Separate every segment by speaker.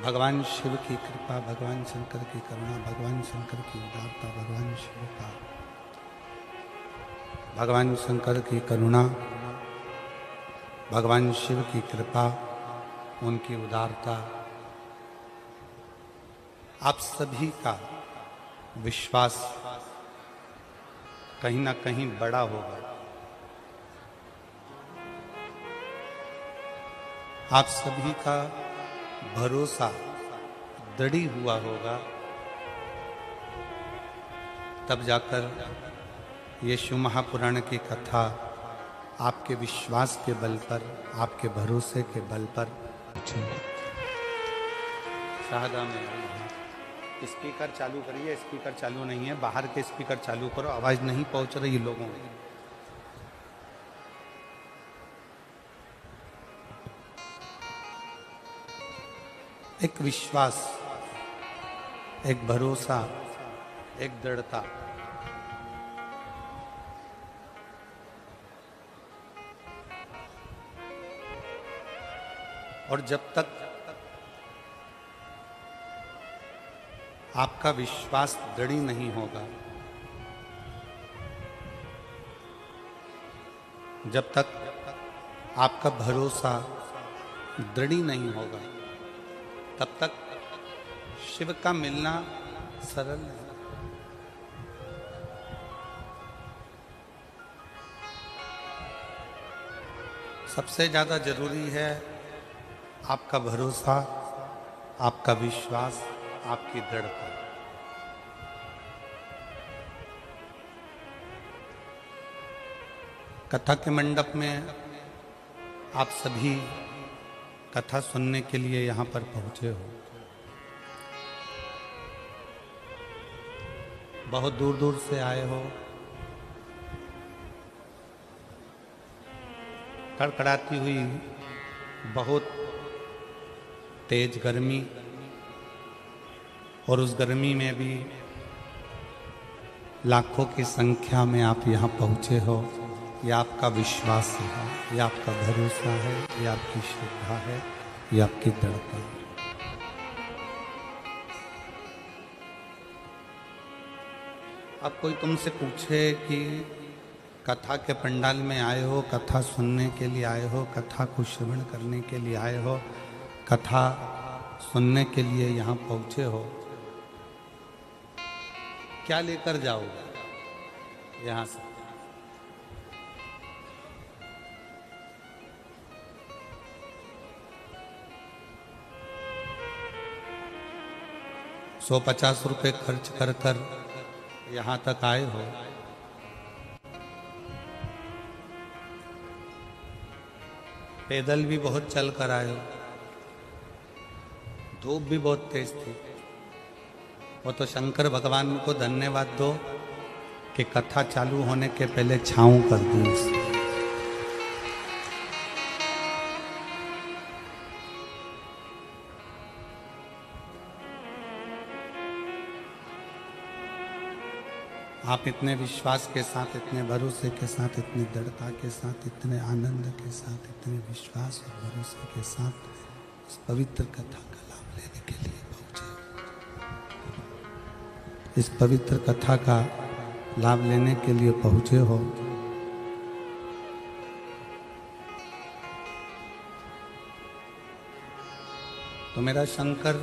Speaker 1: भगवान शिव की कृपा, भगवान शंकर की करुणा, भगवान शंकर की उदारता, भगवान शिव का, भगवान शंकर की करुणा, भगवान शिव की कृपा, उनकी उदारता, आप सभी का विश्वास कहीं ना कहीं बड़ा होगा। आप सभी का भरोसा दृढ़ी हुआ होगा, तब जाकर ये शिव महापुराण की कथा आपके विश्वास के बल पर, आपके भरोसे के बल पर शाहदा में आई है। स्पीकर चालू करिए, स्पीकर चालू नहीं है, बाहर के स्पीकर चालू करो, आवाज नहीं पहुंच रही लोगों में। एक विश्वास, एक भरोसा, एक दृढ़ता, और जब तक आपका विश्वास दृढ़ नहीं होगा, जब तक आपका भरोसा दृढ़ नहीं होगा, तब तक शिव का मिलना सरल नहीं। सबसे ज्यादा जरूरी है आपका भरोसा, आपका विश्वास, आपकी दृढ़ता। कथा के मंडप में आप सभी कथा सुनने के लिए यहाँ पर पहुँचे हो। बहुत दूर दूर से आए हो। कड़कड़ाती हुई बहुत तेज गर्मी, और उस गर्मी में भी लाखों की संख्या में आप यहाँ पहुँचे हो। ये आपका विश्वास है, ये आपका भरोसा है, ये आपकी श्रद्धा है, ये आपकी दृढ़ता है। अब कोई तुमसे पूछे कि कथा के पंडाल में आए हो, कथा सुनने के लिए आए हो, कथा को श्रवण करने के लिए आए हो, कथा सुनने के लिए यहाँ पहुँचे हो, क्या लेकर जाओगे यहाँ से? ₹150 खर्च कर कर यहाँ तक आए हो। पैदल भी बहुत चल कर आए हो, धूप भी बहुत तेज थी। वो तो शंकर भगवान को धन्यवाद दो कि कथा चालू होने के पहले छाँव कर दी उसे। आप इतने विश्वास के साथ, इतने भरोसे के साथ, इतनी दृढ़ता के साथ, इतने आनंद के साथ, इतने विश्वास और भरोसे के साथ इस पवित्र कथा का लाभ लेने के लिए पहुंचे। इस पवित्र कथा का लाभ लेने के लिए पहुंचे हो। तो मेरा शंकर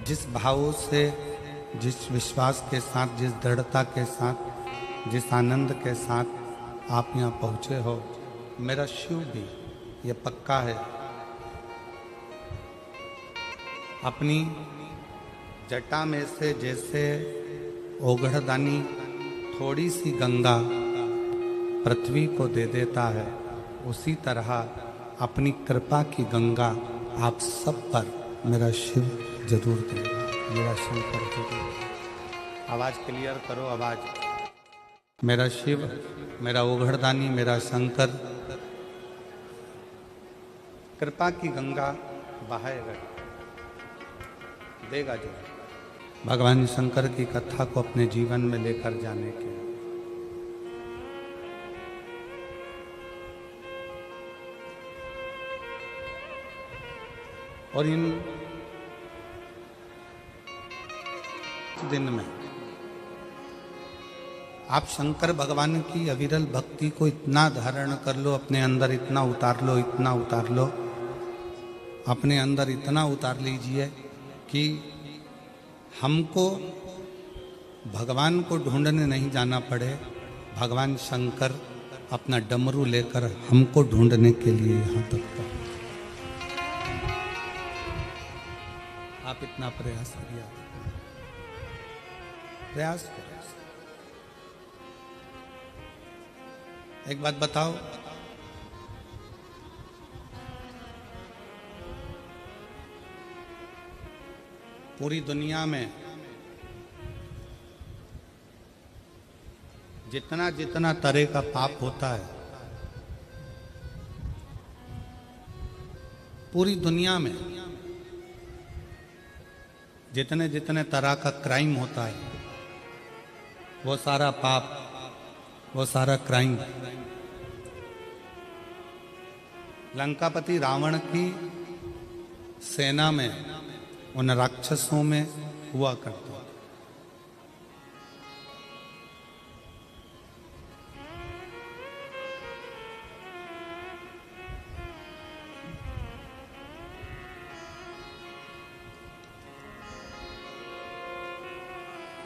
Speaker 1: जिस भाव से, जिस विश्वास के साथ, जिस दृढ़ता के साथ, जिस आनंद के साथ आप यहाँ पहुँचे हो, मेरा शिव भी ये पक्का है अपनी जटा में से जैसे ओघड़दानी थोड़ी सी गंगा पृथ्वी को दे देता है, उसी तरह अपनी कृपा की गंगा आप सब पर मेरा शिव जरूर देगा, मेरा शंकर जरूर। आवाज क्लियर करो, आवाज। मेरा शिव, मेरा ओघड़दानी, मेरा शंकर कृपा की गंगा बहाएगा, देगा जो भगवान शंकर की कथा को अपने जीवन में लेकर जाने के। और इन दिन में आप शंकर भगवान की अविरल भक्ति को इतना धारण कर लो, अपने अंदर इतना उतार लो, इतना उतार लो, अपने अंदर इतना उतार लीजिए कि हमको भगवान को ढूंढने नहीं जाना पड़े। भगवान शंकर अपना डमरू लेकर हमको ढूंढने के लिए यहाँ तक पहुंचे। आप इतना प्रयास करिए, प्रयास करिए। एक बात बताओ, पूरी दुनिया में जितना जितना तरह का पाप होता है, पूरी दुनिया में जितने जितने तरह का क्राइम होता है, वो सारा पाप, वो सारा क्राइम लंकापति रावण की सेना में, उन राक्षसों में हुआ करता।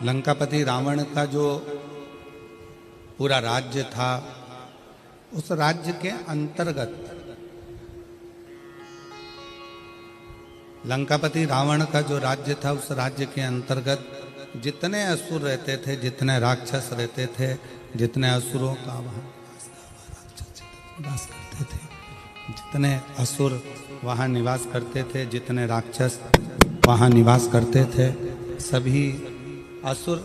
Speaker 1: लंकापति रावण का जो पूरा राज्य था, उस राज्य के अंतर्गत लंकापति रावण का जो राज्य था, उस राज्य के अंतर्गत जितने असुर रहते थे, जितने राक्षस रहते थे, जितने असुरों का वहाँ निवास करते थे, जितने असुर वहाँ निवास करते थे, जितने राक्षस वहाँ निवास करते थे, सभी असुर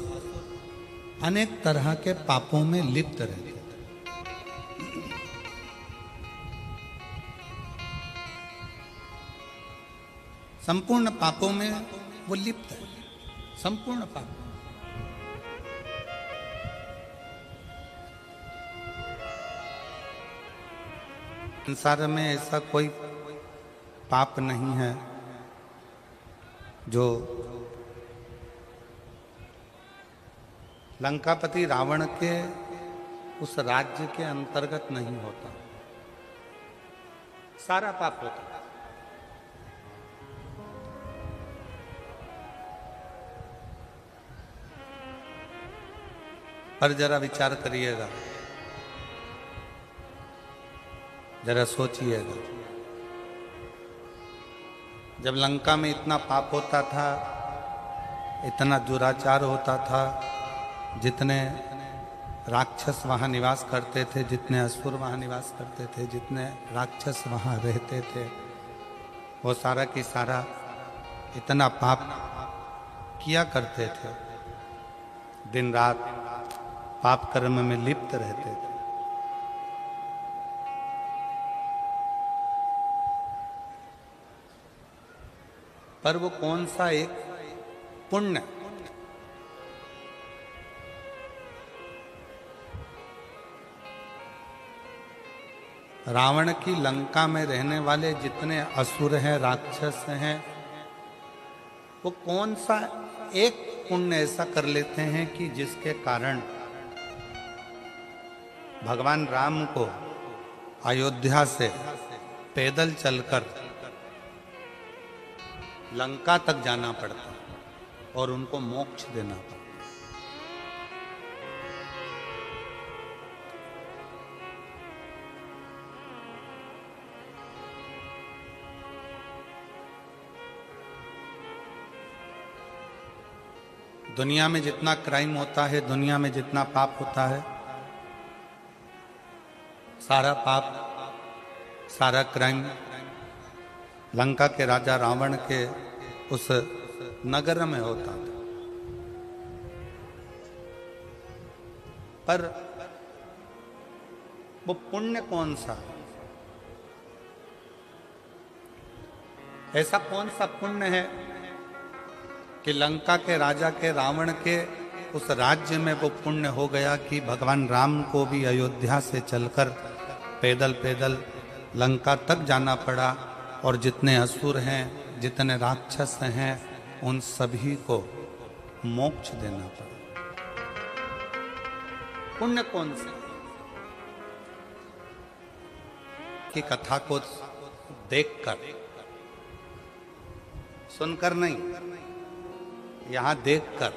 Speaker 1: अनेक तरह के पापों में लिप्त रहते थे। संपूर्ण पापों में वो लिप्त है, संपूर्ण पाप। संसार में ऐसा कोई पाप नहीं है जो लंकापति रावण के उस राज्य के अंतर्गत नहीं होता, सारा पाप होता। पर जरा विचार करिएगा, जरा सोचिएगा, जब लंका में इतना पाप होता था, इतना दुराचार होता था, जितने राक्षस वहाँ निवास करते थे, जितने असुर वहाँ निवास करते थे, जितने राक्षस वहाँ रहते थे, वो सारा की सारा इतना पाप किया करते थे, दिन रात पाप कर्म में लिप्त रहते थे। पर वो कौन सा एक पुण्य, रावण की लंका में रहने वाले जितने असुर हैं, राक्षस हैं, वो कौन सा एक पुण्य ऐसा कर लेते हैं कि जिसके कारण भगवान राम को अयोध्या से पैदल चलकर लंका तक जाना पड़ता और उनको मोक्ष देना पड़ता। दुनिया में जितना क्राइम होता है, दुनिया में जितना पाप होता है, सारा पाप, सारा क्राइम लंका के राजा रावण के उस नगर में होता था। पर वो पुण्य कौन सा, ऐसा कौन सा पुण्य है कि लंका के राजा के रावण के उस राज्य में वो पुण्य हो गया कि भगवान राम को भी अयोध्या से चलकर पैदल पैदल लंका तक जाना पड़ा, और जितने असुर हैं जितने राक्षस हैं उन सभी को मोक्ष देना पड़ा। पुण्य कौन से? की कथा को देखकर, सुनकर नहीं, यहां देखकर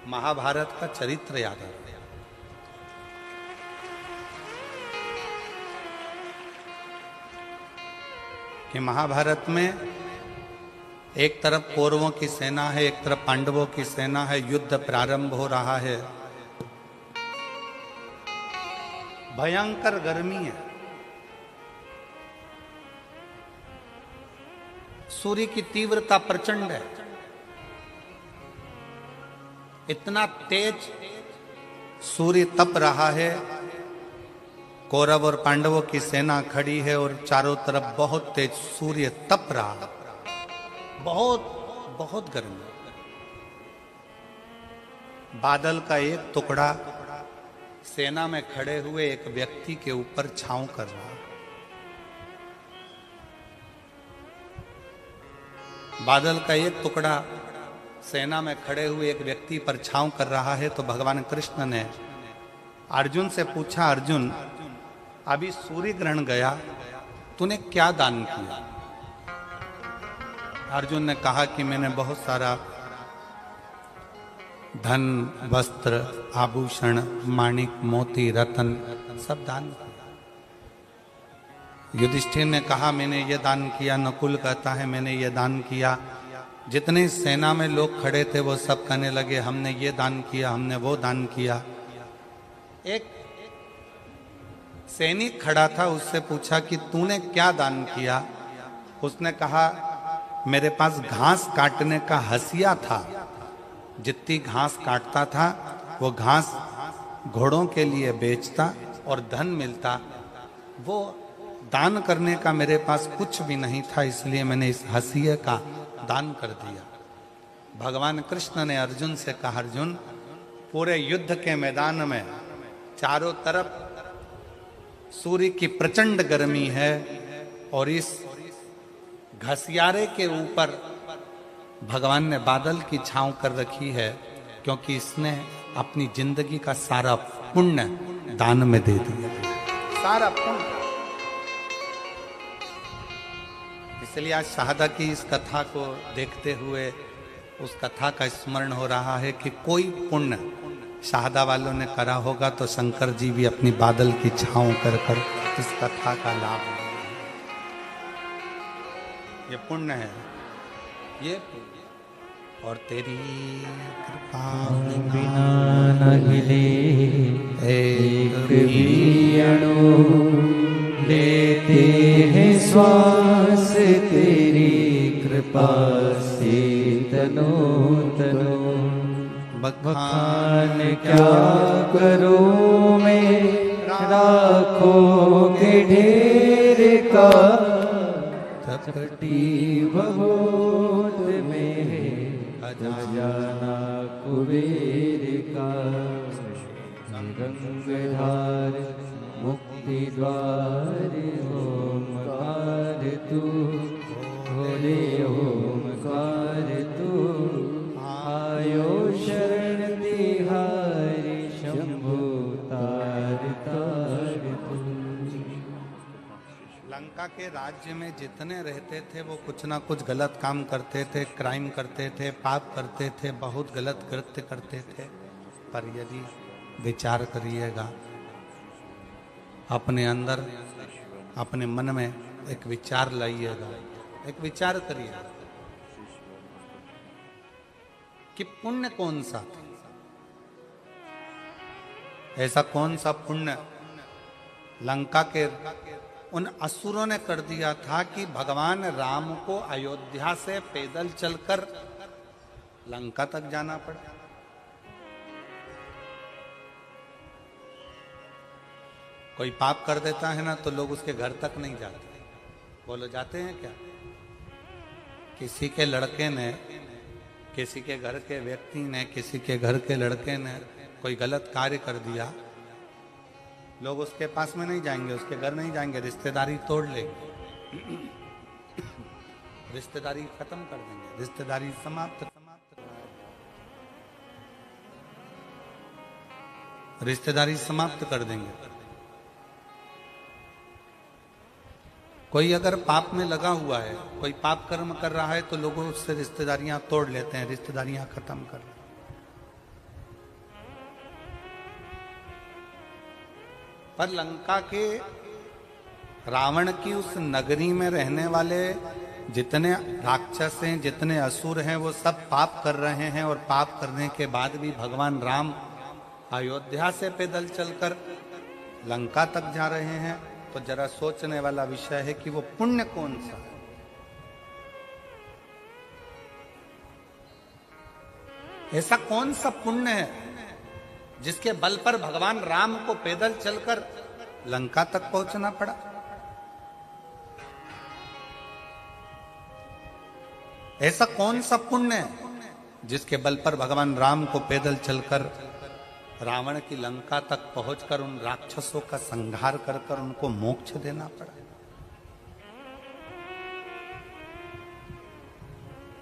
Speaker 1: महाभारत का चरित्र याद आ गया। कि महाभारत में एक तरफ कौरवों की सेना है, एक तरफ पांडवों की सेना है, युद्ध प्रारंभ हो रहा है, भयंकर गर्मी है, सूर्य की तीव्रता प्रचंड है, इतना तेज सूर्य तप रहा है, कौरव और पांडवों की सेना खड़ी है और चारों तरफ बहुत तेज सूर्य तप रहा है, बहुत बहुत गर्मी। बादल का एक टुकड़ा सेना में खड़े हुए एक व्यक्ति के ऊपर छांव कर रहा है। बादल का एक टुकड़ा सेना में खड़े हुए एक व्यक्ति पर छांव कर रहा है। तो भगवान कृष्ण ने अर्जुन से पूछा, अर्जुन अभी सूर्य ग्रहण गया, तूने क्या दान किया? अर्जुन ने कहा कि मैंने बहुत सारा धन, वस्त्र, आभूषण, माणिक, मोती, रतन सब दान किया। युधिष्ठिर ने कहा मैंने ये दान किया। नकुल कहता है मैंने ये दान किया। जितने सेना में लोग खड़े थे वो सब कहने लगे हमने ये दान किया, हमने वो दान किया। एक सैनिक खड़ा था, उससे पूछा कि तूने क्या दान किया? उसने कहा मेरे पास घास काटने का हसिया था, जितनी घास काटता था वो घास घोड़ों के लिए बेचता और धन मिलता, वो दान करने का मेरे पास कुछ भी नहीं था, इसलिए मैंने इस हसिये का दान कर दिया। भगवान कृष्ण ने अर्जुन से कहा, अर्जुन पूरे युद्ध के मैदान में चारों तरफ सूर्य की प्रचंड गर्मी है और इस घसियारे के ऊपर भगवान ने बादल की छांव कर रखी है, क्योंकि इसने अपनी जिंदगी का सारा पुण्य दान में दे दिया, सारा पुण्य। इसलिए आज शहादा की इस कथा को देखते हुए उस कथा का स्मरण हो रहा है कि कोई पुण्य शहादा वालों ने करा होगा तो शंकर जी भी अपनी बादल की छांव कर कर इस कथा का लाभ ले। ये पुण्य है, ये पुण्य। और तेरी कृपा
Speaker 2: बिना न हिले एक भी अणु, लेते हैं श्वास तेरी कृपा से तनो तनो। बखान क्या करूं मैं राखों के ढेर का, चपटी भगोत में अजाना कुबेर का। गंगाधार मुक्ति द्वार ओमकार तू, भोले ओमकार तू। आयो शरण तिहारी शंभु तार तार तू।
Speaker 1: लंका के राज्य में जितने रहते थे वो कुछ ना कुछ गलत काम करते थे, क्राइम करते थे, पाप करते थे, बहुत गलत कृत्य करते थे। पर यदि विचार करिएगा, अपने अंदर अपने मन में एक विचार लाइएगा, एक विचार करिएगा कि पुण्य कौन सा था, ऐसा कौन सा पुण्य लंका के उन असुरों ने कर दिया था कि भगवान राम को अयोध्या से पैदल चलकर लंका तक जाना पड़ा। कोई पाप कर देता है ना तो लोग उसके घर तक नहीं जाते। बोलो जाते हैं क्या? किसी के लड़के ने, किसी के घर के व्यक्ति ने, किसी के घर के लड़के ने कोई गलत कार्य कर दिया, लोग उसके पास में नहीं जाएंगे, उसके घर नहीं जाएंगे, रिश्तेदारी तोड़ लेंगे। रिश्तेदारी खत्म कर देंगे, रिश्तेदारी समाप्त रिश्तेदारी समाप्त कर देंगे। कोई अगर पाप में लगा हुआ है, कोई पाप कर्म कर रहा है, तो लोगों उससे रिश्तेदारियां तोड़ लेते हैं, रिश्तेदारियां खत्म कर लेते हैं। पर लंका के रावण की उस नगरी में रहने वाले जितने राक्षस हैं, जितने असुर हैं, वो सब पाप कर रहे हैं, और पाप करने के बाद भी भगवान राम अयोध्या से पैदल चलकर लंका तक जा रहे हैं। तो जरा सोचने वाला विषय है कि वो पुण्य कौन सा है। ऐसा कौन सा पुण्य है जिसके बल पर भगवान राम को पैदल चलकर लंका तक पहुंचना पड़ा। ऐसा कौन सा पुण्य है जिसके बल पर भगवान राम को पैदल चलकर रावण की लंका तक पहुंचकर उन राक्षसों का संहार कर कर उनको मोक्ष देना पड़ा।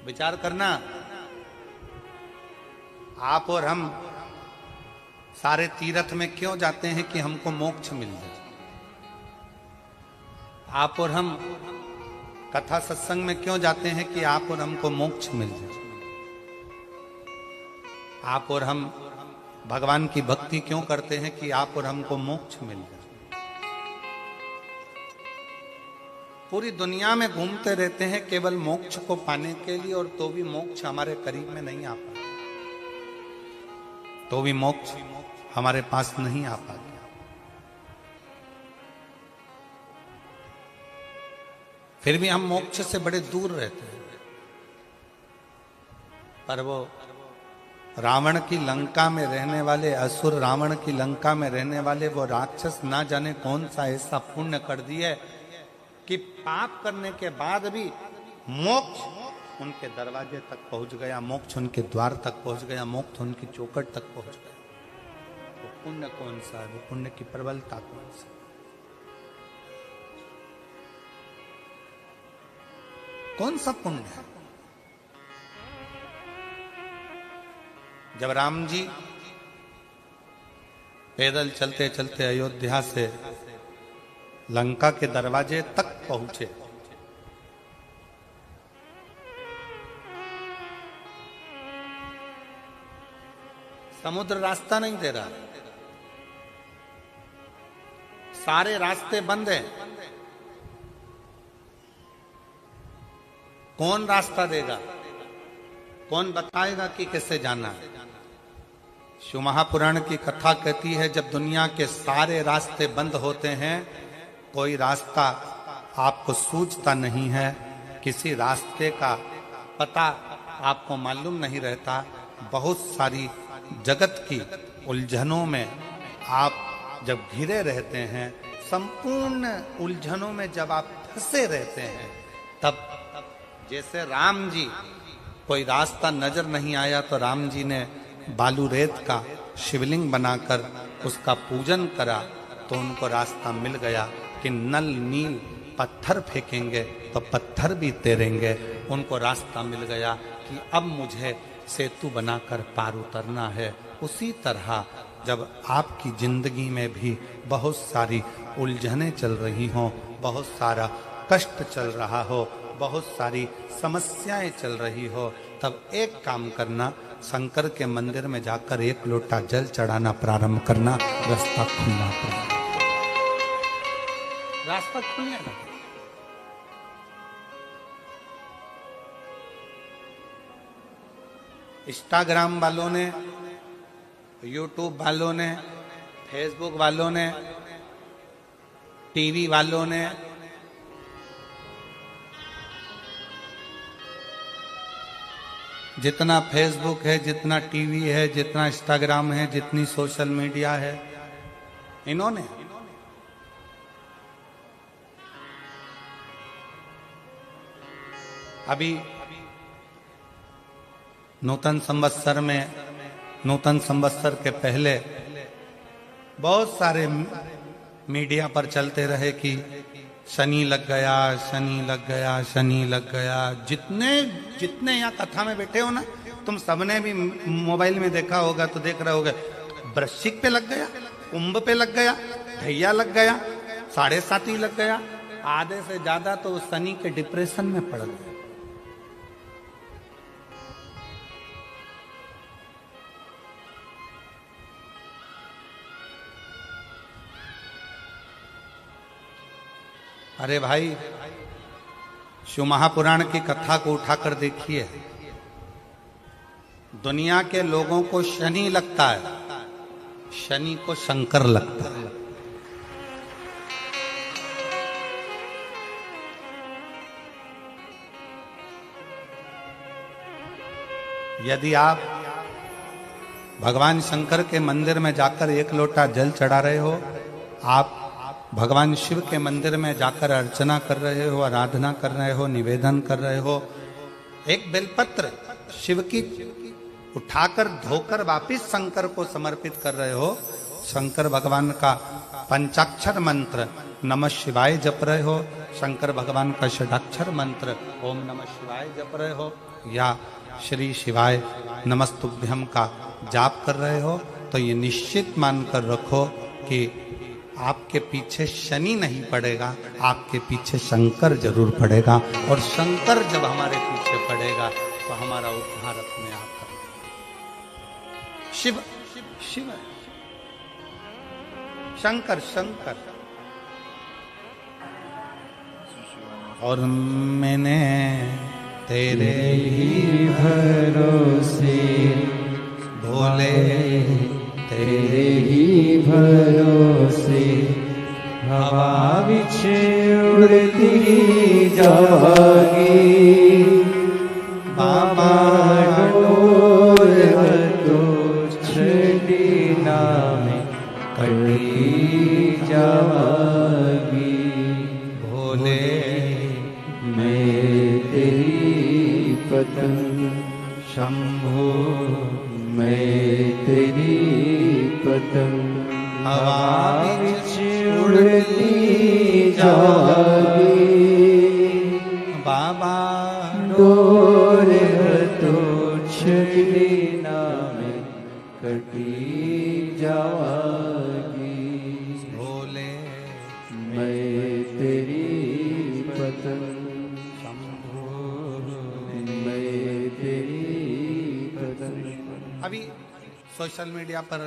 Speaker 1: विचार करना, आप और हम सारे तीर्थ में क्यों जाते हैं कि हमको मोक्ष मिल जाए। आप और हम कथा सत्संग में क्यों जाते हैं कि आप और हमको मोक्ष मिल जाए। आप और हम भगवान की भक्ति क्यों करते हैं कि आप और हमको मोक्ष मिल जाए। पूरी दुनिया में घूमते रहते हैं केवल मोक्ष को पाने के लिए, और तो भी मोक्ष हमारे करीब में नहीं आ पाता, तो भी मोक्ष हमारे पास नहीं आ पाता। फिर भी हम मोक्ष से बड़े दूर रहते हैं। पर वो रावण की लंका में रहने वाले असुर, रावण की लंका में रहने वाले वो राक्षस ना जाने कौन सा ऐसा पुण्य कर दिए कि पाप करने के बाद भी मोक्ष उनके दरवाजे तक पहुंच गया, मोक्ष उनके द्वार तक पहुंच गया, मोक्ष उनकी चौखट तक पहुंच गया। वो पुण्य कौन सा है, वो पुण्य की प्रबलता कौन सी। कौन सा पुण्य है। जब राम जी पैदल चलते चलते अयोध्या से लंका के दरवाजे तक पहुंचे, समुद्र रास्ता नहीं दे रहा, सारे रास्ते बंद हैं। कौन रास्ता देगा, कौन बताएगा कि कैसे जाना है। शिव महापुराण की कथा कहती है, जब दुनिया के सारे रास्ते बंद होते हैं, कोई रास्ता आपको सूझता नहीं है, किसी रास्ते का पता आपको मालूम नहीं रहता, बहुत सारी जगत की उलझनों में आप जब घिरे रहते हैं, संपूर्ण उलझनों में जब आप फंसे रहते हैं, तब जैसे राम जी कोई रास्ता नजर नहीं आया तो राम जी ने बालू रेत का शिवलिंग बनाकर उसका पूजन करा, तो उनको रास्ता मिल गया कि नल नील पत्थर फेंकेंगे तो पत्थर भी तैरेंगे। उनको रास्ता मिल गया कि अब मुझे सेतु बनाकर पार उतरना है। उसी तरह जब आपकी जिंदगी में भी बहुत सारी उलझनें चल रही हों, बहुत सारा कष्ट चल रहा हो, बहुत सारी समस्याएं चल रही हो, तब एक काम करना, शंकर के मंदिर में जाकर एक लोटा जल चढ़ाना प्रारंभ करना, रास्ता खुलना प्रारंभ, रास्ता खुलने लगा। इंस्टाग्राम वालों ने, यूट्यूब वालों ने, फेसबुक वालों ने, टीवी वालों ने, जितना फेसबुक है, जितना टीवी है, जितना इंस्टाग्राम है, जितनी सोशल मीडिया है, इन्होंने अभी नूतन संवत्सर में, नूतन संवत्सर के पहले बहुत सारे मीडिया पर चलते रहे कि शनि लग गया, शनि लग गया, शनि लग गया। जितने जितने यहाँ कथा में बैठे हो ना, तुम सबने भी मोबाइल में देखा होगा तो देख रहे होगे, वृश्चिक पे लग गया, कुंभ पे लग गया, ढैया लग गया, 7.5 लग गया। आधे से ज्यादा तो शनि के डिप्रेशन में पड़ गए। अरे भाई, शिव महापुराण की कथा को उठाकर देखिए। दुनिया के लोगों को शनि लगता है, शनि को शंकर लगता है। यदि आप भगवान शंकर के मंदिर में जाकर 1 लोटा जल चढ़ा रहे हो, आप भगवान शिव के मंदिर में जाकर अर्चना कर रहे हो, आराधना कर रहे हो, निवेदन कर रहे हो, एक बेलपत्र शिव की उठाकर धोकर वापिस शंकर को समर्पित कर रहे हो, शंकर भगवान का पंचाक्षर मंत्र नमः शिवाय जप रहे हो, शंकर भगवान का षडाक्षर मंत्र ओम नमः शिवाय जप रहे हो, या श्री शिवाय नमस्तुभ्यम का जाप कर रहे हो, तो ये निश्चित मानकर रखो कि आपके पीछे शनि नहीं पड़ेगा, आपके पीछे शंकर जरूर पड़ेगा। और शंकर जब हमारे पीछे पड़ेगा तो हमारा उद्धार अपने आप होगा। शिव शिव शंकर शंकर। और मैंने तेरे
Speaker 2: ही भरोसे
Speaker 1: भोले,
Speaker 2: तेरे ही भरोसे हवा विच उड़ती जागी। बाबा डोर तो छड़ी नामे कटी जागी।
Speaker 1: भोले
Speaker 2: मैं तेरी पतंग शंभो, मैं तेरी पतंग हवा विच उड़ती जागी।
Speaker 1: बाबा
Speaker 2: डोर तो छड़ी नामे कटी जागी।
Speaker 1: भोले
Speaker 2: मैं तेरी पतंग मैं तेरी पतंग।
Speaker 1: अभी सोशल मीडिया पर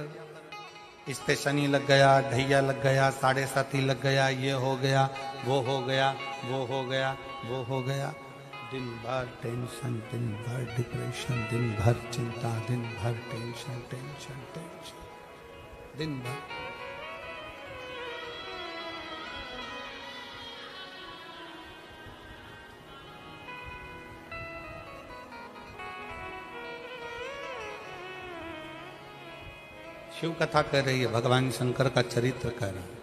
Speaker 1: इस पे शनि लग गया, ढैया लग गया, 7.5 लग गया, ये हो गया, वो हो गया, वो हो गया, वो हो गया। दिन भर टेंशन, दिन भर डिप्रेशन, दिन भर चिंता, दिन भर टेंशन टेंशन टेंशन, दिन भर। शिव कथा कह रही है, भगवान शंकर का चरित्र कह रहा है।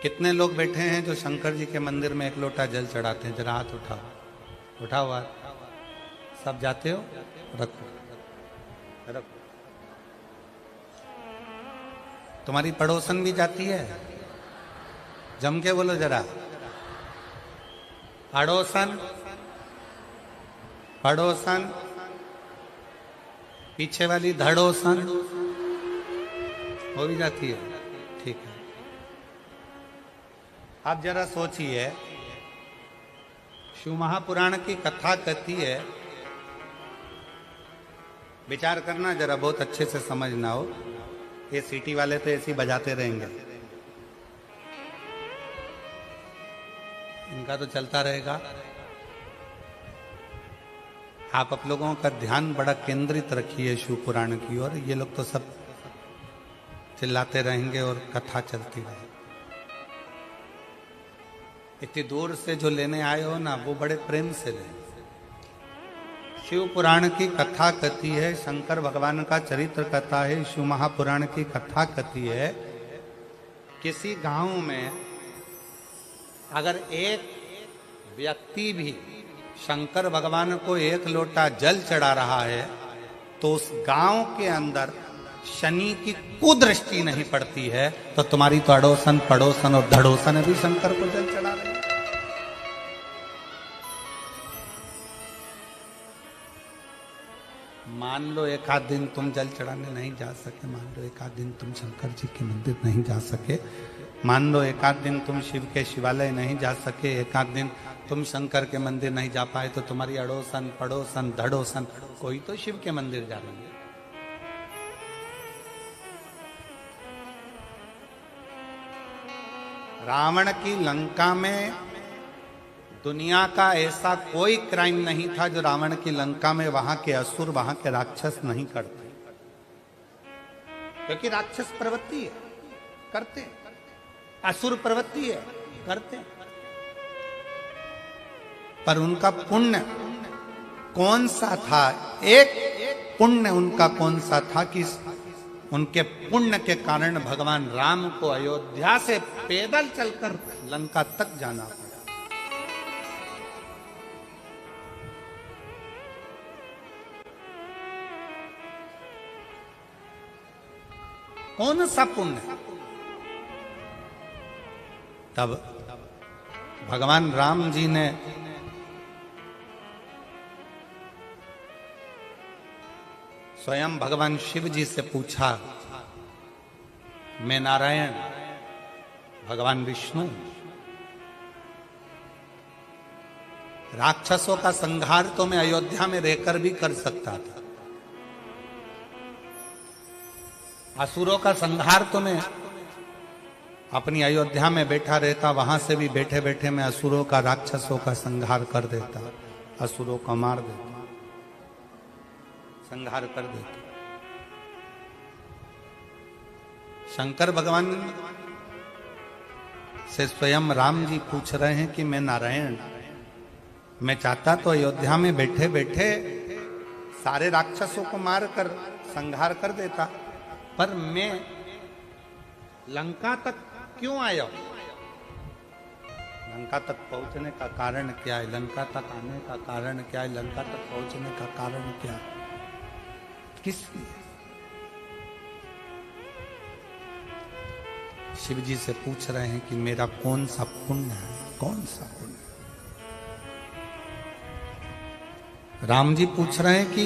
Speaker 1: कितने लोग बैठे हैं जो शंकर जी के मंदिर में 1 लोटा जल चढ़ाते हैं? जरा हाथ उठाओ, उठाओ हाथ। सब जाते हो? रखो रखो। तुम्हारी पड़ोसन भी जाती है? जम के बोलो जरा, पड़ोसन पड़ोसन। पीछे वाली धड़ोसन हो भी जाती है? ठीक है। आप जरा सोचिए, शिव महापुराण की कथा कहती है, विचार करना जरा, बहुत अच्छे से समझना हो। ये सीटी वाले तो ऐसे ही बजाते रहेंगे, इनका तो चलता रहेगा। आप लोगों का ध्यान बड़ा केंद्रित रखिए शिव पुराण की ओर। ये लोग तो सब चिल्लाते रहेंगे और कथा चलती रहेगी। इतनी दूर से जो लेने आए हो ना, वो बड़े प्रेम से लें। शिव पुराण की कथा कहती है, शंकर भगवान का चरित्र कथा है, शिव महापुराण की कथा कहती है, किसी गांव में अगर एक व्यक्ति भी शंकर भगवान को 1 लोटा जल चढ़ा रहा है, तो उस गांव के अंदर शनि की कुदृष्टि नहीं पड़ती है तो तुम्हारी तो अड़ोसन पड़ोसन और धड़ोसन भी शंकर को जल चढ़ा रहे हैं। मान लो एक आध दिन तुम जल चढ़ाने नहीं जा सके, मान लो एक आध दिन तुम शंकर जी के मंदिर नहीं जा सके, मान लो एक आध दिन तुम शिव के शिवालय नहीं जा सके, एक आध दिन तुम शंकर के मंदिर नहीं जा पाए, तो तुम्हारी अड़ोसन पड़ोसन धड़ोसन कोई तो शिव के मंदिर जा रही है। रावण की लंका में दुनिया का ऐसा कोई क्राइम नहीं था जो रावण की लंका में वहां के असुर वहां के राक्षस नहीं करते, क्योंकि राक्षस प्रवृत्ति है करते, असुर प्रवृत्ति है करते, पर उनका पुण्य कौन सा था? एक पुण्य उनका कौन सा था कि उनके पुण्य के कारण भगवान राम को अयोध्या से पैदल चलकर लंका तक जाना पड़ा। कौन सा पुण्य? तब भगवान राम जी ने स्वयं भगवान शिव जी से पूछा, मैं नारायण भगवान विष्णु राक्षसों का संहार तो मैं अयोध्या में रहकर भी कर सकता था, असुरों का संहार तो मैं अपनी अयोध्या में बैठा रहता, वहां से भी बैठे बैठे मैं असुरों का राक्षसों का संहार कर देता, असुरों को मार देता, संहार कर देता। शंकर भगवान से स्वयं राम जी पूछ रहे हैं कि मैं नारायण, मैं चाहता तो अयोध्या में बैठे बैठे सारे राक्षसों को मारकर संहार कर देता, पर मैं लंका तक क्यों आया? लंका तक पहुंचने का कारण क्या है? लंका तक आने का कारण क्या है? लंका तक पहुंचने का कारण क्या है? किस लिए? शिव जी से पूछ रहे हैं कि मेरा कौन सा पुण्य है, कौन सा पुण्य? राम जी पूछ रहे हैं कि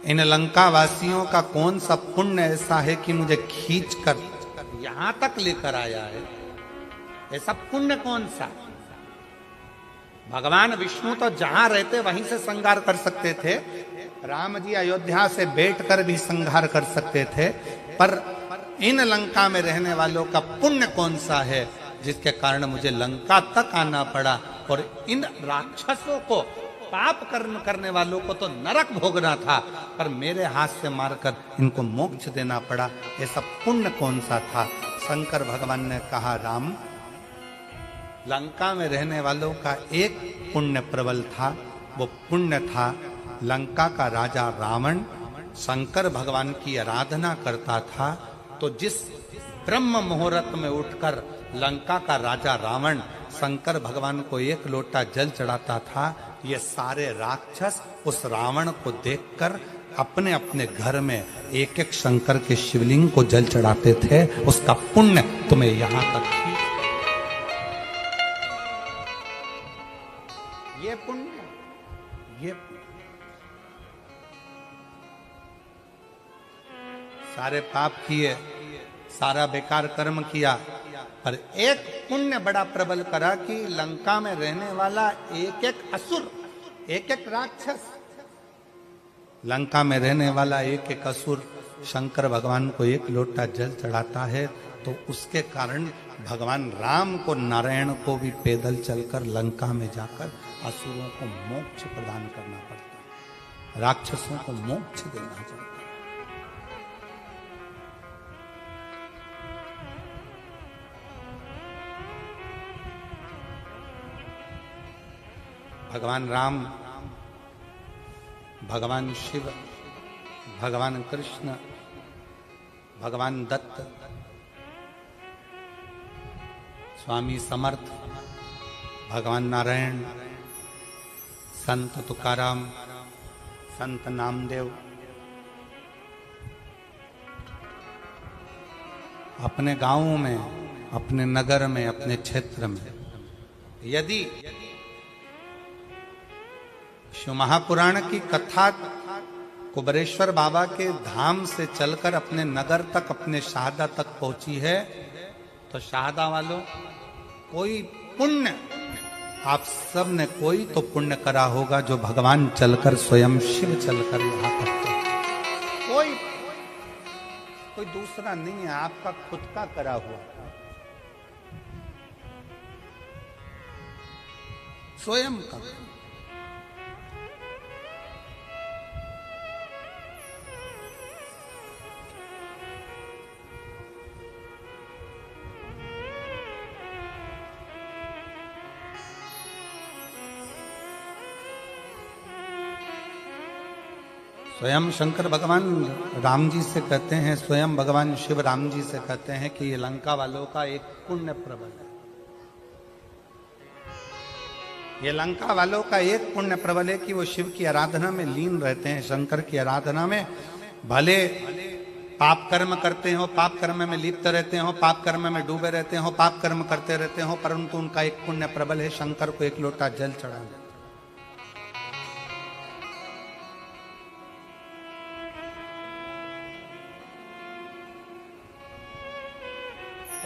Speaker 1: इन लंका वासियों का कौन सा पुण्य ऐसा है कि मुझे खींच कर यहां तक लेकर आया है? ऐसा पुण्य कौन सा? भगवान विष्णु तो जहां रहते वहीं से संहार कर सकते थे, राम जी अयोध्या से बैठकर भी संहार कर सकते थे, पर इन लंका में रहने वालों का पुण्य कौन सा है जिसके कारण मुझे लंका तक आना पड़ा, और इन राक्षसों को पाप कर्म करने वालों को तो नरक भोगना था, पर मेरे हाथ से मारकर इनको मोक्ष देना पड़ा। ऐसा पुण्य कौन सा था? शंकर भगवान ने कहा, राम, लंका में रहने वालों का एक पुण्य प्रबल था, वो पुण्य था लंका का राजा रावण शंकर भगवान की आराधना करता था, तो जिस ब्रह्म मुहूर्त में उठकर लंका का राजा रावण शंकर भगवान को एक लोटा जल चढ़ाता था, ये सारे राक्षस उस रावण को देखकर अपने अपने घर में एक एक शंकर के शिवलिंग को जल चढ़ाते थे। उसका पुण्य तुम्हें यहां तक, ये पुण्य, ये सारे पाप किए, सारा बेकार कर्म किया, पर एक पुण्य बड़ा प्रबल करा कि लंका में रहने वाला एक एक असुर, एक एक राक्षस, लंका में रहने वाला एक एक असुर शंकर भगवान को एक लोटा जल चढ़ाता है, तो उसके कारण भगवान राम को, नारायण को भी पैदल चलकर लंका में जाकर असुरों को मोक्ष प्रदान करना पड़ता है, राक्षसों को मोक्ष देना पड़ता है। भगवान राम, भगवान शिव, भगवान कृष्ण, भगवान दत्त, स्वामी समर्थ, भगवान नारायण, संत तुकाराम, संत नामदेव, अपने गांवों में, अपने नगर में, अपने क्षेत्र में यदि शिव महापुराण की कथा कुबरेश्वर बाबा के धाम से चलकर अपने नगर तक, अपने शाहदा तक पहुंची है, तो शाहदा वालों कोई पुण्य, आप सब ने कोई तो पुण्य करा होगा जो भगवान चलकर, स्वयं शिव चलकर यहां करते हैं। कोई दूसरा नहीं है, आपका खुद का करा हुआ, स्वयं का। स्वयं शंकर भगवान राम जी से कहते हैं, स्वयं भगवान शिव राम जी से कहते हैं कि ये लंका वालों का एक पुण्य प्रबल है। ये लंका वालों का एक पुण्य प्रबल है कि वो शिव की आराधना में लीन रहते हैं, शंकर की आराधना में। भले पाप कर्म करते हो, पाप कर्म में लिप्त रहते हो, पाप कर्म में डूबे रहते हो, पाप कर्म करते रहते हो, परंतु उनका एक पुण्य प्रबल है, शंकर को एक लोटा जल चढ़ाना।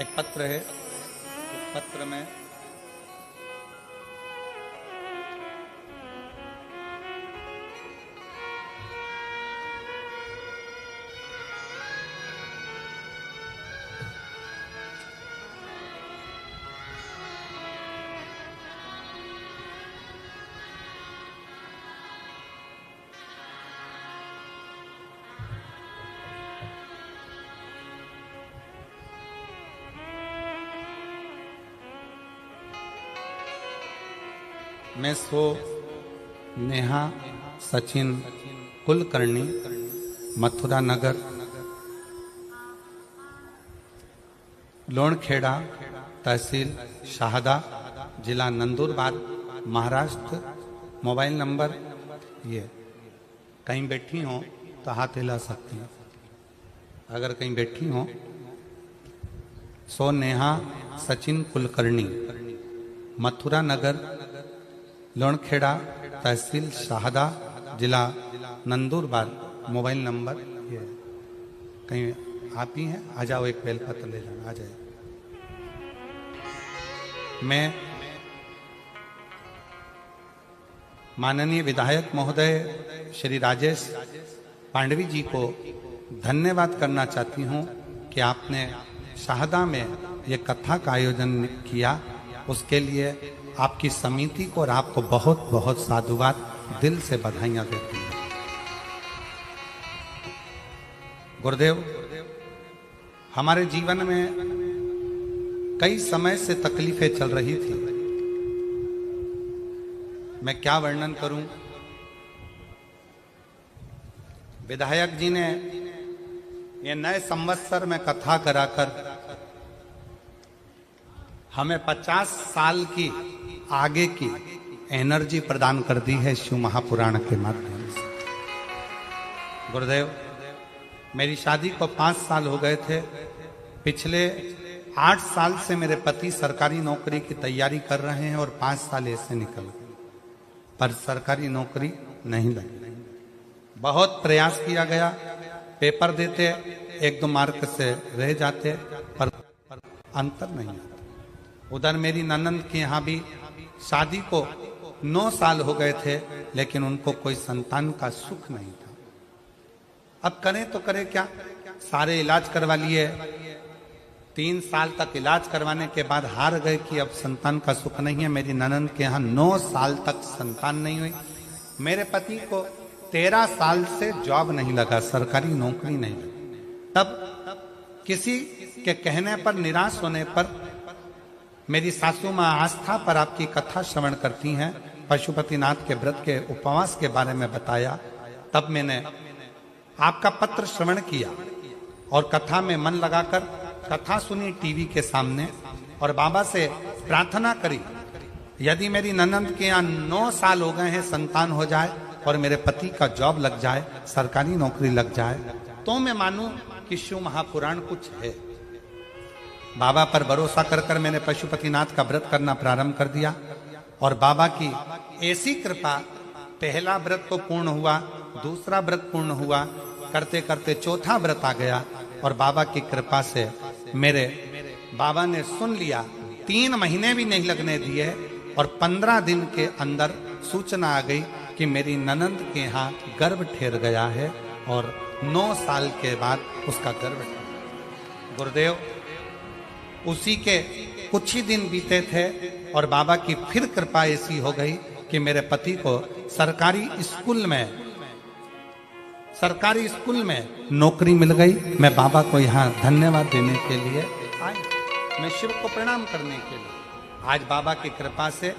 Speaker 1: एक पत्र है, उस पत्र में मैं सो नेहा सचिन कुलकर्णी, मथुरा नगर, लोणखेड़ा, तहसील शाहदा, जिला नंदुरबार, महाराष्ट्र। मोबाइल नंबर ये, कहीं बैठी हो तो हाथ हिला सकती हैं अगर कहीं बैठी हो। सो नेहा सचिन कुलकर्णी, मथुरा नगर, लोणखेड़ा, तहसील शाहदा, जिला नंदुरबार। मोबाइल नंबर ये, कहीं आप ही हैं, आ जाओ, एक बेलपत्र ले जाना, आ जाए। मैं माननीय विधायक महोदय श्री राजेश पांडवी जी को धन्यवाद करना चाहती हूं कि आपने शाहदा में ये कथा का आयोजन किया, उसके लिए आपकी समिति को और आपको बहुत बहुत साधुवाद, दिल से बधाइयां देती हूं। गुरुदेव, हमारे जीवन में कई समय से तकलीफें चल रही थी, मैं क्या वर्णन करूं। विधायक जी ने ये नए संवत्सर में कथा कराकर हमें 50 साल की आगे की एनर्जी प्रदान कर दी है शिव महापुराण के माध्यम से। गुरुदेव, मेरी शादी को 5 साल हो गए थे। पिछले 8 साल से मेरे पति सरकारी नौकरी की तैयारी कर रहे हैं और 5 साल ऐसे निकल गए, पर सरकारी नौकरी नहीं लगी। बहुत प्रयास किया गया, पेपर देते, 1-2 मार्क से रह जाते, पर अंतर नहीं आता। उधर मेरी ननंद के यहाँ भी शादी को 9 साल हो गए थे, लेकिन उनको कोई संतान का सुख नहीं था। अब करें तो करें क्या, सारे इलाज करवा लिए, 3 साल तक इलाज करवाने के बाद हार गए कि अब संतान का सुख नहीं है। मेरी ननंद के यहाँ 9 साल तक संतान नहीं हुई। मेरे पति को 13 साल से जॉब नहीं लगा, सरकारी नौकरी नहीं लगी। तब किसी के कहने पर, निराश होने पर, मेरी सासू माँ आस्था पर आपकी कथा श्रवण करती हैं, पशुपतिनाथ के व्रत के उपवास के बारे में बताया। तब मैंने आपका पत्र श्रवण किया और कथा में मन लगाकर कथा सुनी टीवी के सामने, और बाबा से प्रार्थना करी, यदि मेरी ननंद के यहाँ 9 साल हो गए हैं, संतान हो जाए और मेरे पति का जॉब लग जाए, सरकारी नौकरी लग जाए, तो मैं मानूं कि शिव महापुराण कुछ है। बाबा पर भरोसा कर कर मैंने पशुपतिनाथ का व्रत करना प्रारंभ कर दिया और बाबा की ऐसी कृपा, पहला व्रत तो पूर्ण हुआ, दूसरा व्रत पूर्ण हुआ, करते करते चौथा व्रत आ गया और बाबा की कृपा से मेरे बाबा ने सुन लिया। 3 महीने भी नहीं लगने दिए और 15 दिन के अंदर सूचना आ गई कि मेरी ननंद के यहाँ गर्भ ठहर गया है और 9 साल के बाद उसका गर्भ ठहरा। गुरुदेव, उसी के कुछ ही दिन बीते थे और बाबा की फिर कृपा ऐसी हो गई कि मेरे पति को सरकारी स्कूल में नौकरी मिल गई। मैं बाबा को यहाँ धन्यवाद देने के लिए आया, मैं शिव को प्रणाम करने के लिए। आज बाबा की कृपा से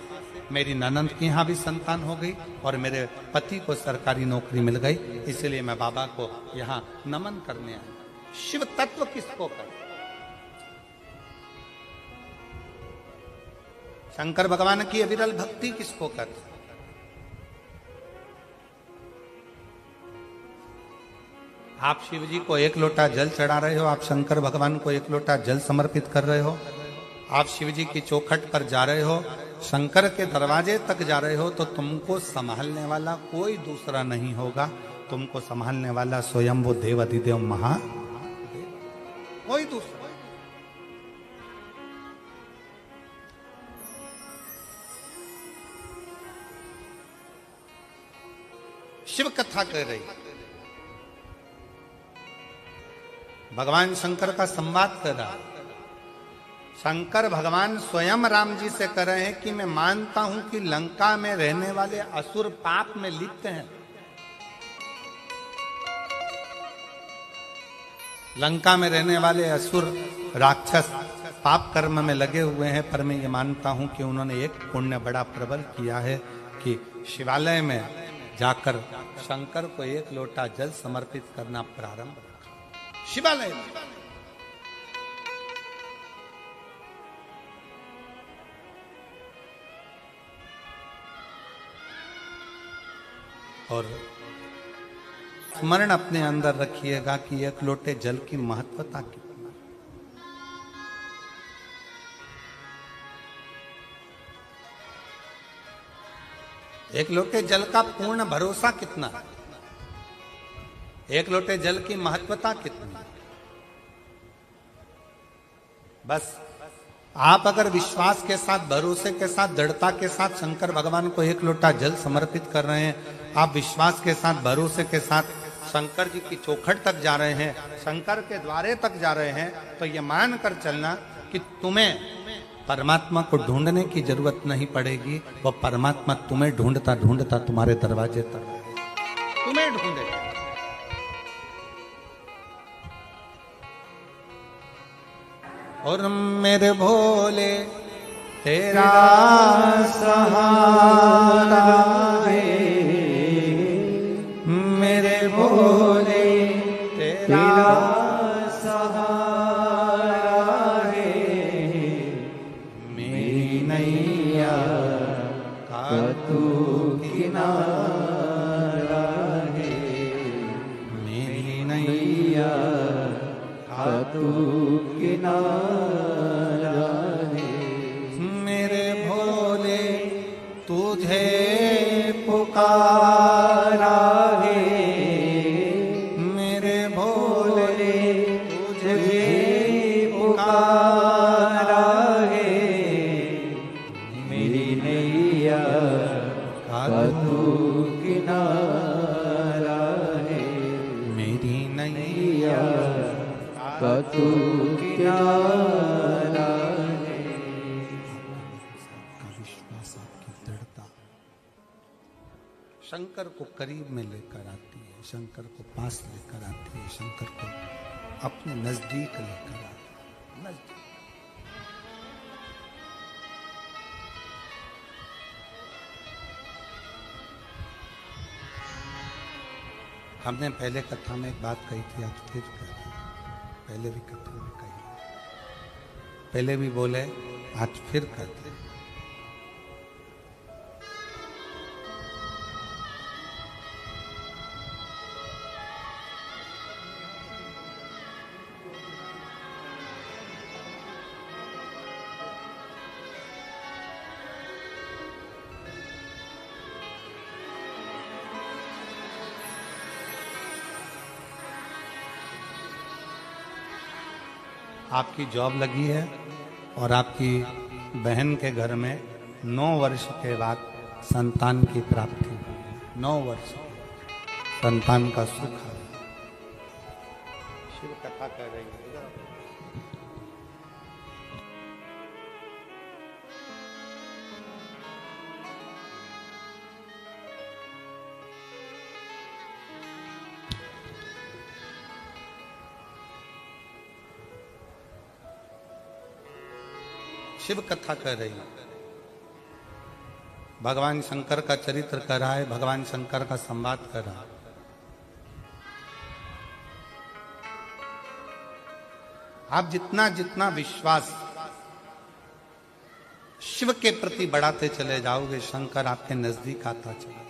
Speaker 1: मेरी ननंद की यहाँ भी संतान हो गई और मेरे पति को सरकारी नौकरी मिल गई, इसलिए मैं बाबा को यहाँ नमन करने आया। शिव तत्व किसको कहते? शंकर भगवान की अविरल भक्ति किसको कहते? आप शिव जी को 1 लोटा जल चढ़ा रहे हो, आप शंकर भगवान को 1 लोटा जल समर्पित कर रहे हो, आप शिव जी की चौखट पर जा रहे हो, शंकर के दरवाजे तक जा रहे हो, तो तुमको संभालने वाला कोई दूसरा नहीं होगा। तुमको संभालने वाला स्वयं वो देव अधिदेव महादेव, कोई दूसरा। शिव कथा कह रही, भगवान शंकर का संवाद कर रहा। शंकर भगवान स्वयं राम जी से कह रहे हैं कि मैं मानता हूं कि लंका में रहने वाले असुर पाप में लिप्त हैं, लंका में रहने वाले असुर राक्षस पाप कर्म में लगे हुए हैं, पर मैं ये मानता हूं कि उन्होंने एक पुण्य बड़ा प्रबल किया है कि शिवालय में जाकर शंकर को 1 लोटा जल समर्पित करना प्रारंभ रखा शिवालय में। और स्मरण अपने अंदर रखिएगा कि 1 लोटे जल की महत्वता कितनी। 1 लोटे जल का पूर्ण भरोसा कितना है, 1 लोटे जल की महत्वता कितनी है। बस आप अगर विश्वास के साथ, भरोसे के साथ, दृढ़ता के साथ शंकर भगवान को 1 लोटा जल समर्पित कर रहे हैं, आप विश्वास के साथ, भरोसे के साथ शंकर जी की चौखट तक जा रहे हैं, शंकर के द्वारे तक जा रहे हैं, तो ये मान कर चलना कि तुम्हें परमात्मा को ढूंढने की जरूरत नहीं पड़ेगी, वो परमात्मा तुम्हें ढूंढता ढूंढता तुम्हारे दरवाजे तक तुम्हें ढूंढेगा। और मेरे भोले तेरा सहारा है, मेरे भोले तेरा सहारा है, मेरी नैया का तू किनारा है, मेरी नैया का तू किनारा है, मेरे भोले तुझे पुकारा है, मेरे भोले तुझे पुकारा है, मेरी नैया का तू किनारा है, मेरी नैया का तू किनारा है। आपका विश्वास, आपकी दृढ़ता शंकर को करीब में लेकर आती है, शंकर को पास लेकर आती है, शंकर को अपने नजदीक लेकर आती है। नजदीक हमने पहले कथा में एक बात कही थी, आज फिर कही, पहले भी कथा में कही, पहले भी बोले, आज फिर कहते। आपकी जॉब लगी है और आपकी बहन के घर में 9 वर्ष के बाद संतान की प्राप्ति हुई है। 9 वर्ष संतान का सुख है। शिव कथा कह रही है। शिव कथा कह रही है। भगवान शंकर का चरित्र कर रहा है, भगवान शंकर का संवाद कर रहा है। आप जितना जितना विश्वास शिव के प्रति बढ़ाते चले जाओगे, शंकर आपके नजदीक आता चला जाएगा।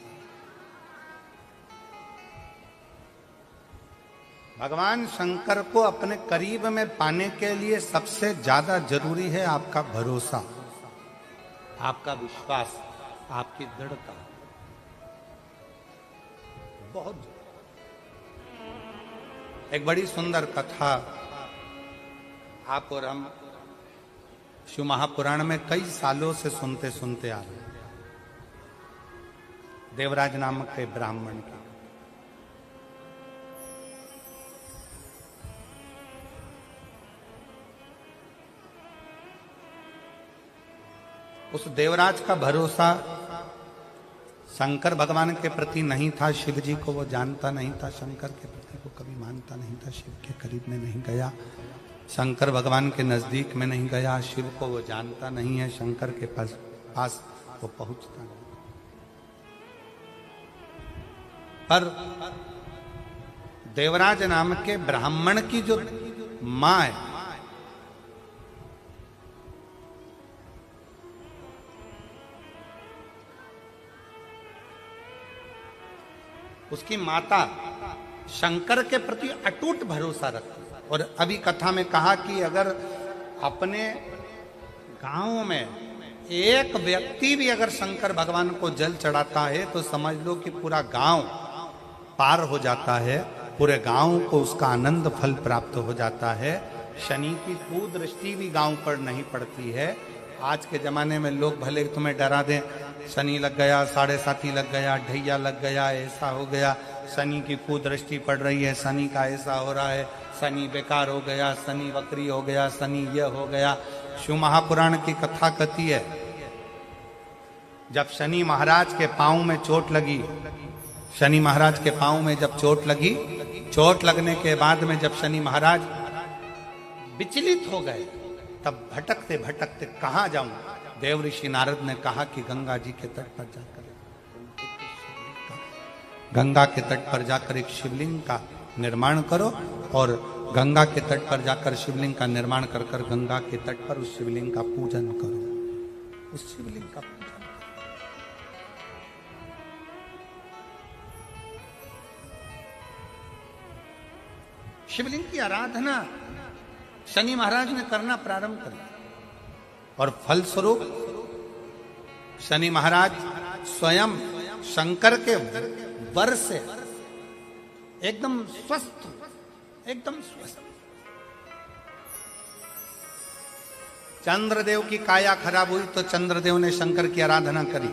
Speaker 1: भगवान शंकर को अपने करीब में पाने के लिए सबसे ज्यादा जरूरी है आपका भरोसा, आपका विश्वास, आपकी दृढ़ता। बहुत एक बड़ी सुंदर कथा आप और हम शिव महापुराण में कई सालों से सुनते सुनते आ रहे हैं। देवराज नामक के ब्राह्मण की। उस देवराज का भरोसा शंकर भगवान के प्रति नहीं था। शिव जी को वो जानता नहीं था, शंकर के प्रति को कभी मानता नहीं था। शिव के करीब में नहीं गया, शंकर भगवान के नजदीक में नहीं गया। शिव को वो जानता नहीं है, शंकर के पास वो पहुंचता नहीं। पर देवराज नाम के ब्राह्मण की जो मां है, उसकी माता शंकर के प्रति अटूट भरोसा रखती। और अभी कथा में कहा कि अगर अपने गांव में एक व्यक्ति भी अगर शंकर भगवान को जल चढ़ाता है तो समझ लो कि पूरा गांव पार हो जाता है, पूरे गांव को उसका आनंद फल प्राप्त हो जाता है। शनि की कुदृष्टि भी गांव पर नहीं पड़ती है। आज के जमाने में लोग भले तुम्हें डरा दें, शनि लग गया, 7.5 लग गया, ढैया लग गया, ऐसा हो गया, शनि की कुदृष्टि पड़ रही है, शनि का ऐसा हो रहा है, शनि बेकार हो गया, शनि वक्री हो गया, शनि यह हो गया। शिव महापुराण की कथा कहती है जब शनि महाराज के पांव में चोट लगी, शनि महाराज के पांव में जब चोट लगी, चोट लगने के बाद में जब शनि महाराज विचलित हो गए, तब भटकते भटकते कहां जाऊं, देव ऋषि नारद ने कहा कि गंगा जी के तट पर जाकर, गंगा के तट पर जाकर एक शिवलिंग का निर्माण करो और गंगा के तट पर जाकर शिवलिंग का निर्माण कर कर गंगा के तट पर उस शिवलिंग का पूजन करो। उस शिवलिंग का पूजन शिवलिंग की आराधना शनि महाराज ने करना प्रारंभ कर दिया और फलस्वरूप शनि महाराज स्वयं शंकर के वर से एकदम स्वस्थ, एकदम स्वस्थ। चंद्रदेव की काया खराब हुई तो चंद्रदेव ने शंकर की आराधना करी,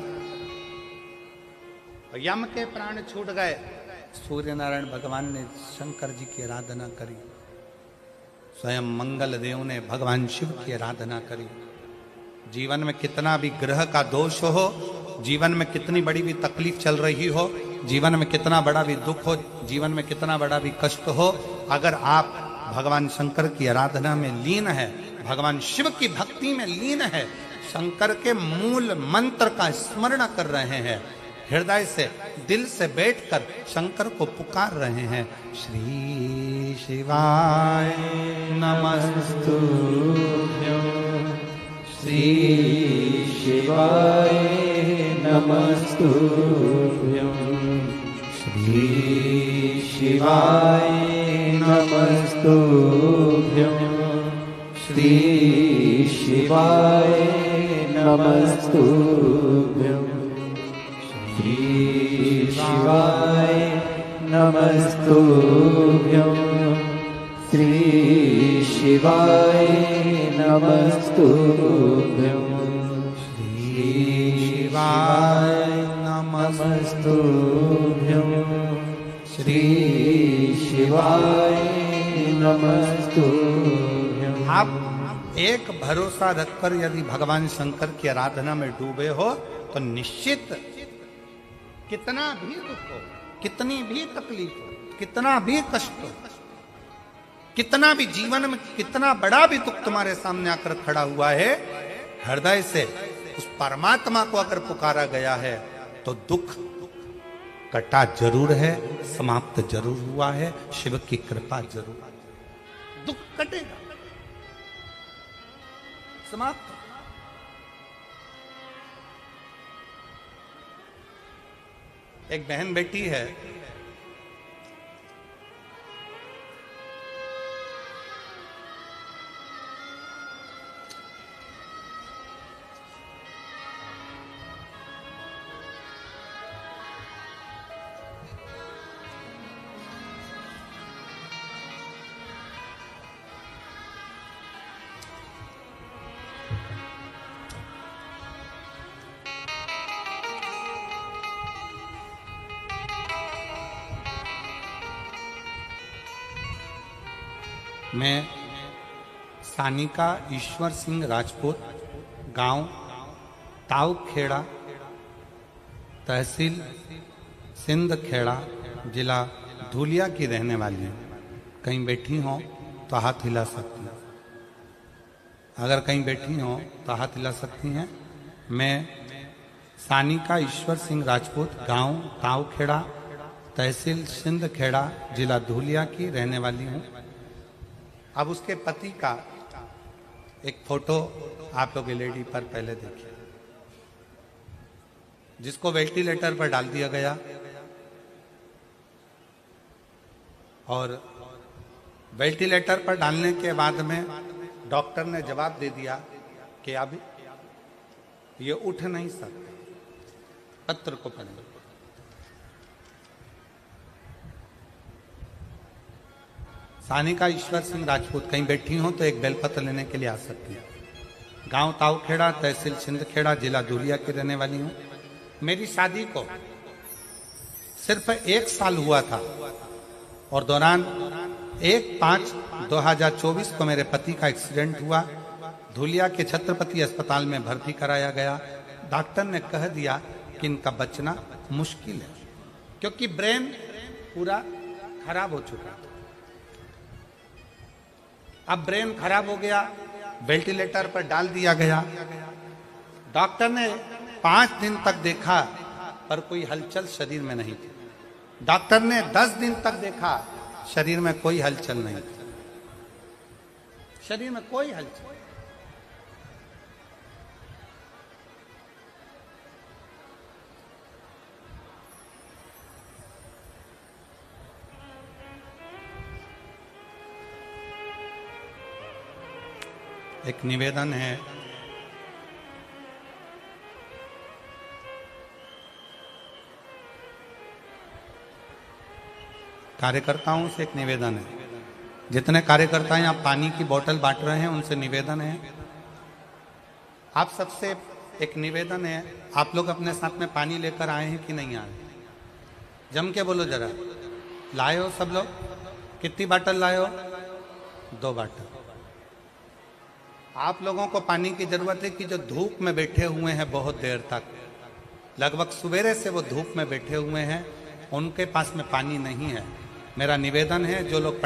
Speaker 1: यम के प्राण छूट गए, सूर्य नारायण भगवान ने शंकर जी की आराधना करी, स्वयं मंगल देव ने भगवान शिव की आराधना करी। जीवन में कितना भी ग्रह का दोष हो, जीवन में कितनी बड़ी भी तकलीफ चल रही हो, जीवन में कितना बड़ा भी दुख हो, जीवन में कितना बड़ा भी कष्ट हो, अगर आप भगवान शंकर की आराधना में लीन है, भगवान शिव की भक्ति में लीन है, शंकर के मूल मंत्र का स्मरण कर रहे हैं, हृदय से दिल से बैठकर शंकर को पुकार रहे हैं, श्री शिवाय नमस्तुभ्यं,
Speaker 2: श्री शिवाय नमस्तुभ्यं, श्री शिवाय नमस्तुभ्यं, श्री शिवाय नमस्तुभ्यं, श्री शिवाय नमस्तुभ्यं, श्री शिवाय नमस्तुभ्यं श्री शिवाय नमस्तुभ्यं श्री शिवाय नमस्तुभ्यं।
Speaker 1: आप एक भरोसा रखकर यदि भगवान शंकर की आराधना में डूबे हो तो निश्चित कितना भी दुख हो, कितनी भी तकलीफ हो, कितना भी कष्ट हो, कितना भी जीवन में कितना बड़ा भी दुख तुम्हारे सामने आकर खड़ा हुआ है, हृदय से उस परमात्मा को अगर पुकारा गया है तो दुख कटा जरूर है, समाप्त जरूर हुआ है, शिव की कृपा जरूर है। दुख कटेगा, समाप्त। एक बहन बेटी है, मैं सानिका ईश्वर सिंह राजपूत, गांव ताऊखेड़ा, तहसील सिंधखेड़ा, जिला धुलिया की रहने वाली हूँ। कहीं बैठी हो तो हाथ हिला सकती हैं, अगर कहीं बैठी हो तो हाथ हिला सकती हैं। मैं सानिका ईश्वर सिंह राजपूत, गांव ताऊखेड़ा, तहसील सिंधखेड़ा, जिला धुलिया की रहने वाली हूँ। अब उसके पति का एक फोटो आप लोग एलईडी पर पहले देखिए, जिसको वेंटिलेटर पर डाल दिया गया और वेंटिलेटर पर डालने के बाद में डॉक्टर ने जवाब दे दिया कि अब ये उठ नहीं सकते। पत्र को पढ़ें। सानिका ईश्वर सिंह राजपूत, कहीं बैठी हो तो एक बेलपत्र लेने के लिए आ सकती है। गांव ताऊखेड़ा, तहसील सिंधखेड़ा, जिला धुलिया की रहने वाली हूँ। मेरी शादी को सिर्फ 1 साल हुआ था और दौरान 1/5/2024 को मेरे पति का एक्सीडेंट हुआ। धुलिया के छत्रपति अस्पताल में भर्ती कराया गया। डॉक्टर ने कह दिया कि इनका बचना मुश्किल है, क्योंकि ब्रेन पूरा खराब हो चुका था। अब ब्रेन खराब हो गया, वेंटिलेटर पर डाल दिया गया। डॉक्टर ने 5 दिन तक देखा पर कोई हलचल शरीर में नहीं थी। डॉक्टर ने 10 दिन तक देखा, शरीर में कोई हलचल नहीं थी, शरीर में कोई हलचल। एक निवेदन है, कार्यकर्ताओं से एक निवेदन है। जितने कार्यकर्ता यहाँ पानी की बोतल बांट रहे हैं उनसे निवेदन है, आप सबसे एक निवेदन है, आप लोग अपने साथ में पानी लेकर आए हैं कि नहीं आए? जम के बोलो जरा। लाए हो सब लोग? कितनी बाटल लाए हो? 2 बाटल। आप लोगों को पानी की जरूरत है कि जो धूप में बैठे हुए हैं बहुत देर तक, लगभग सवेरे से वो धूप में बैठे हुए हैं, उनके पास में पानी नहीं है। मेरा निवेदन है, जो लोग